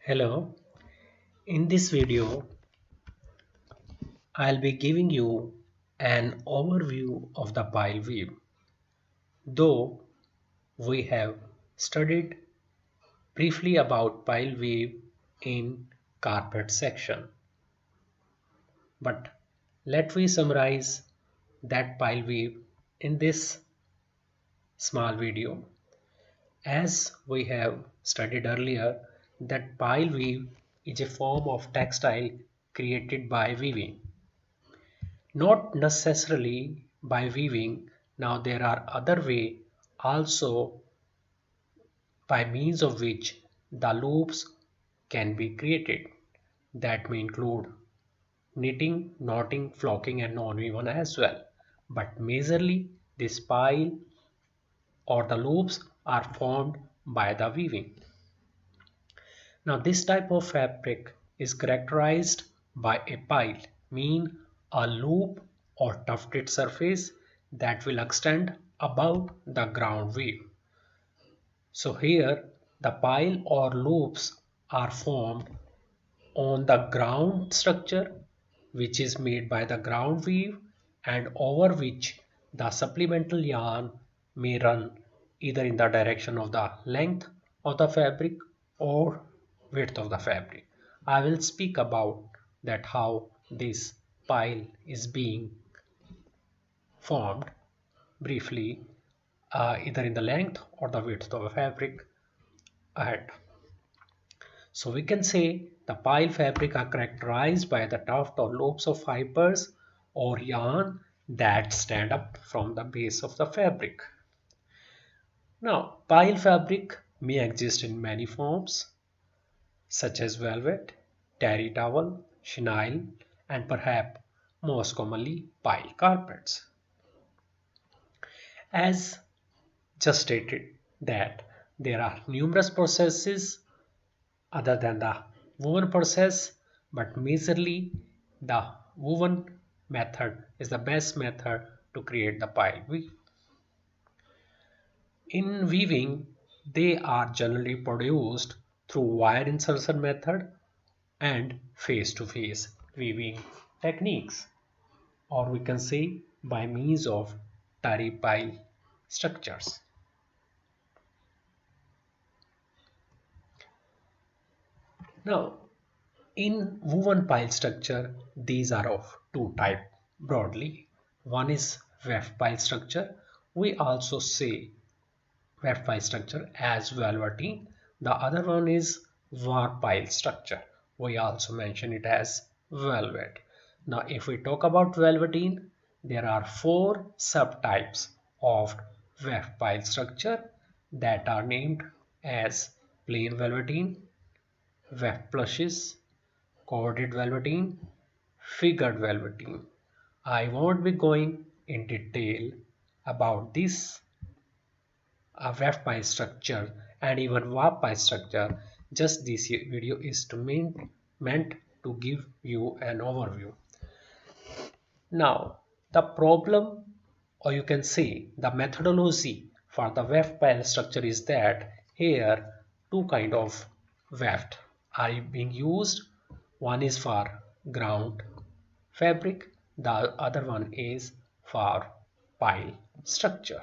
Hello, in this video, I'll be giving you an overview of the pile weave. Though we have studied briefly about pile weave in carpet section, but let me summarize that pile weave in this small video. As we have studied earlier, that pile weave is a form of textile created by weaving. Not necessarily by weaving. Now there are other way also by means of which the loops can be created. That may include knitting, knotting, flocking and non-woven as well. But majorly this pile or the loops are formed by the weaving. Now this type of fabric is characterized by a pile, mean a loop or tufted surface that will extend above the ground weave. So here the pile or loops are formed on the ground structure which is made by the ground weave and over which the supplemental yarn may run either in the direction of the length of the fabric or width of the fabric. I will speak about that how this pile is being formed briefly either in the length or the width of a fabric ahead. So we can say the pile fabric are characterized by the tuft or loops of fibers or yarn that stand up from the base of the fabric. Now, pile fabric may exist in many forms such as velvet, terry towel, chenille, and perhaps most commonly pile carpets. As just stated that there are numerous processes other than the woven process, but majorly the woven method is the best method to create the pile weave. In weaving, they are generally produced through wire insertion method and face-to-face weaving techniques, or we can say by means of terry pile structures. Now, in woven pile structure, these are of two types broadly. One is weft pile structure. We also say weft pile structure as velveteen. The other one is warp pile structure. We also mention it as velvet. Now, if we talk about velveteen, there are four subtypes of weft pile structure that are named as plain velveteen, weft plushes, corded velveteen, figured velveteen. I won't be going in detail about this weft pie structure and even warp pie structure. Just this video is meant to give you an overview. Now, the problem, or you can say the methodology for the weft pile structure is that here two kind of weft are being used. One is for ground fabric, the other one is for pile structure.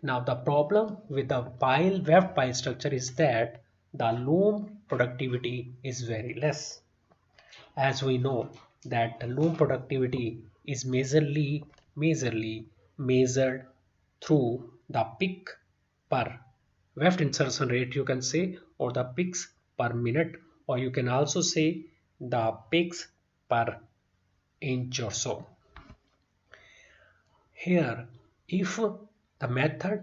Now the problem with the weft pile structure is that the loom productivity is very less. As we know that the loom productivity is majorly measured through the pick per weft insertion rate, you can say, or the picks per minute, or you can also say the picks per inch or so. Here, if the method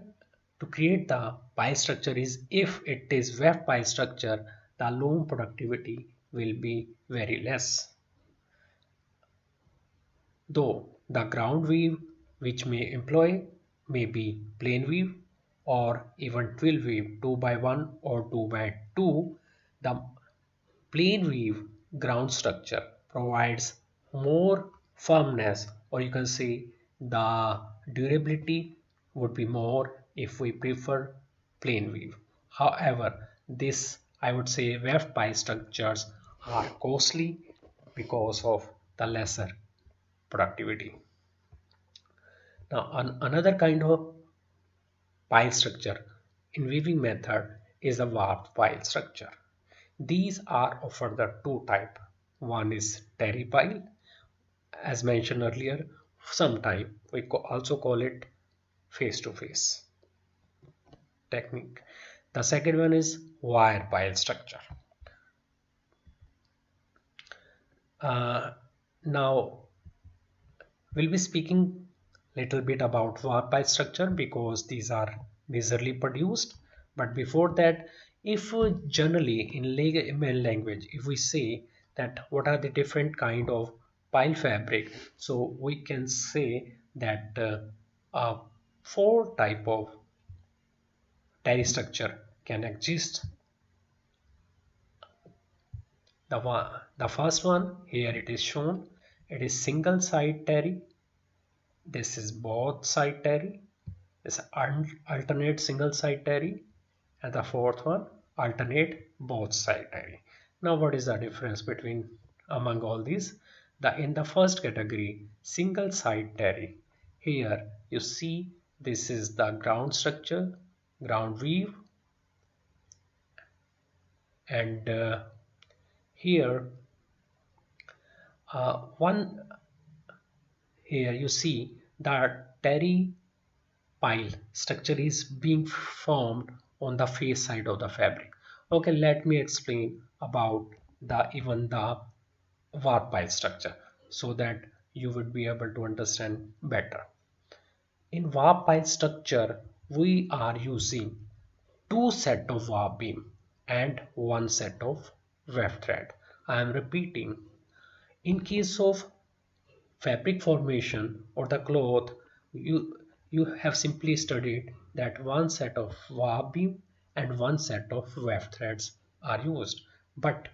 to create the pile structure is if it is weft pile structure, the loom productivity will be very less. Though the ground weave which may employ may be plain weave or even twill weave 2 by 1 or 2 by 2, the plain weave ground structure provides more firmness, or you can say the durability would be more if we prefer plain weave. However, this I would say weft pile structures are costly because of the lesser productivity. Now, another kind of pile structure in weaving method is the warp pile structure. These are of further two type. One is terry pile, as mentioned earlier. Sometime we also call it face to face technique. The second one is wire pile structure. Uh, Now we'll be speaking little bit about warp pile structure because these are majorly produced. But before that, if generally in layman language, if we say that what are the different kind of pile fabric, so we can say that four type of terry structure can exist. The first one here it is shown. It is single side terry. This is both side terry. This alternate single side terry, and the fourth one alternate both side terry. Now what is the difference between among all these? In the first category, single side terry. Here you see this is the ground structure, ground weave, and here one here you see the terry pile structure is being formed on the face side of the fabric. Okay, let me explain about the warp pile structure so that you would be able to understand better. In warp pile structure, we are using two set of warp beam and one set of weft thread. I am repeating. In case of fabric formation or the cloth, you have simply studied that one set of warp beam and one set of weft threads are used. But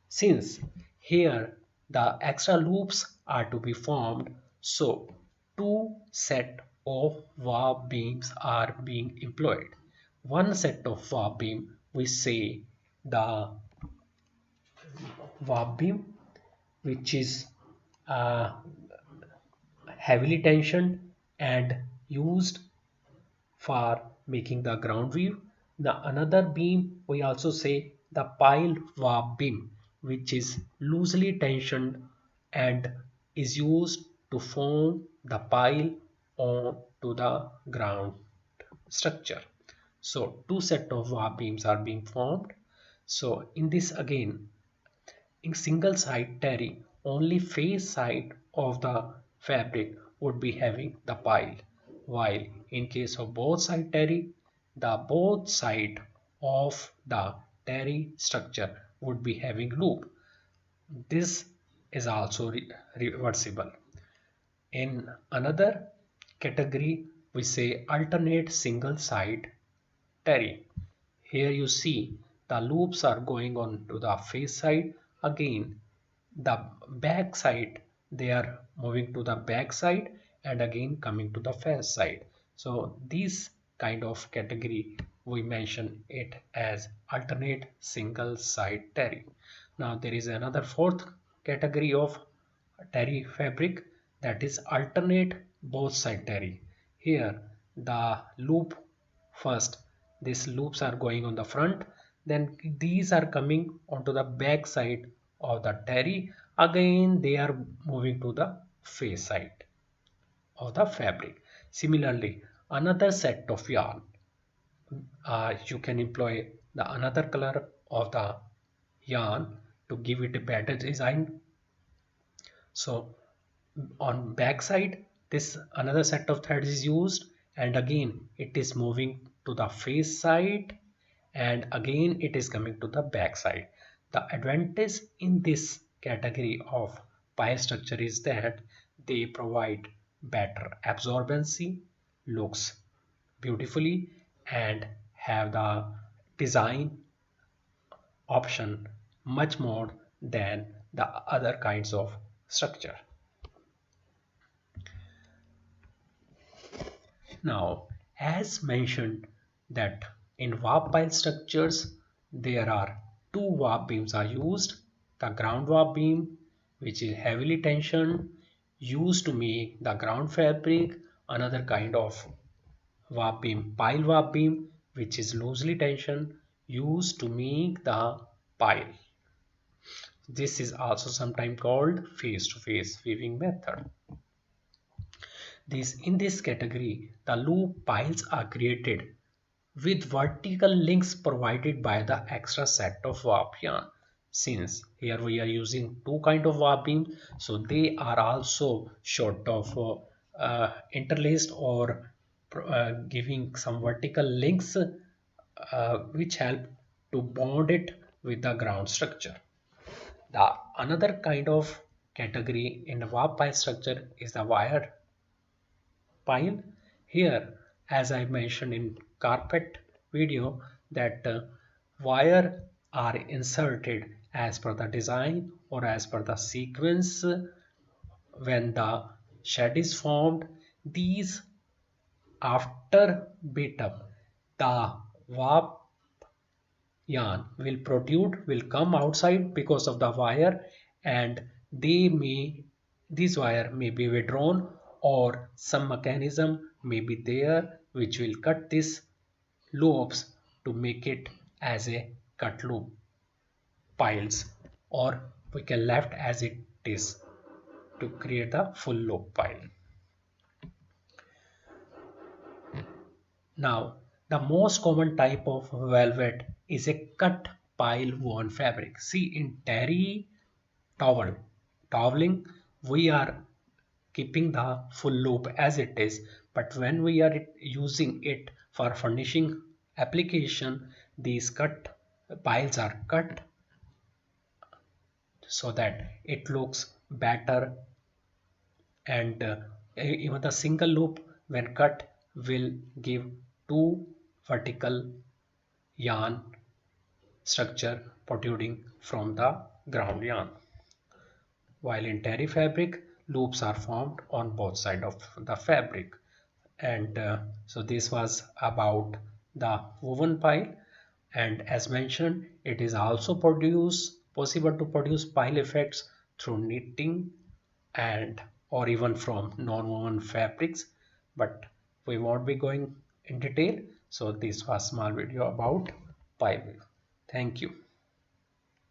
since here the extra loops are to be formed, so two set of warp beams are being employed. One set of warp beam, we say the warp beam, which is uh, heavily tensioned and used for making the ground weave. The another beam we also say the pile warp beam, which is loosely tensioned and is used to form the pile onto the ground structure. So two set of warp beams are being formed. So in this again, in single side terry, only face side of the fabric would be having the pile, while in case of both side terry, the both side of the terry structure would be having loop. This is also reversible. In another category, we say alternate single side terry. Here you see the loops are going on to the face side. Again, the back side, they are moving to the back side and again coming to the face side. So this kind of category, we mention it as alternate single side terry. Now there is another fourth category of terry fabric, that is alternate both side terry. Here the loop first, these loops are going on the front, then these are coming onto the back side of the terry, again they are moving to the face side of the fabric. Similarly, another set of yarn, you can employ the another color of the yarn to give it a better design. So on back side, this another set of threads is used, and again it is moving to the face side, and again it is coming to the back side. The advantage in this category of pile structure is that they provide better absorbency, looks beautifully, and have the design option much more than the other kinds of structure. Now, as mentioned that in warp pile structures, there are two warp beams are used. The ground warp beam, which is heavily tensioned, used to make the ground fabric. Another kind of warp beam, pile warp beam, which is loosely tensioned, used to make the pile. This is also sometimes called face-to-face weaving method. In this category, the loop piles are created with vertical links provided by the extra set of warp yarn. Since here we are using two kind of warp beams, so they are also sort of interlaced or giving some vertical links which help to bond it with the ground structure. The another kind of category in the warp pile structure is the wire pile. Here, as I mentioned in carpet video, that wire are inserted as per the design or as per the sequence. When the shed is formed, these after bit up, the warp yarn will protrude, will come outside because of the wire, and this wire may be withdrawn, or some mechanism may be there which will cut these loops to make it as a cut loop piles, or we can left as it is to create a full loop pile. Now, the most common type of velvet is a cut pile woven fabric. See, in terry toweling, we are keeping the full loop as it is, but when we are using it for furnishing application, these cut piles are cut so that it looks better, and even the single loop when cut will give two vertical yarn structure protruding from the ground yarn. While in terry fabric, loops are formed on both sides of the fabric. And so this was about the woven pile. And as mentioned, it is also possible to produce pile effects through knitting and or even from non-woven fabrics. But we won't be going in detail. So this was small video about pile weave. Thank you.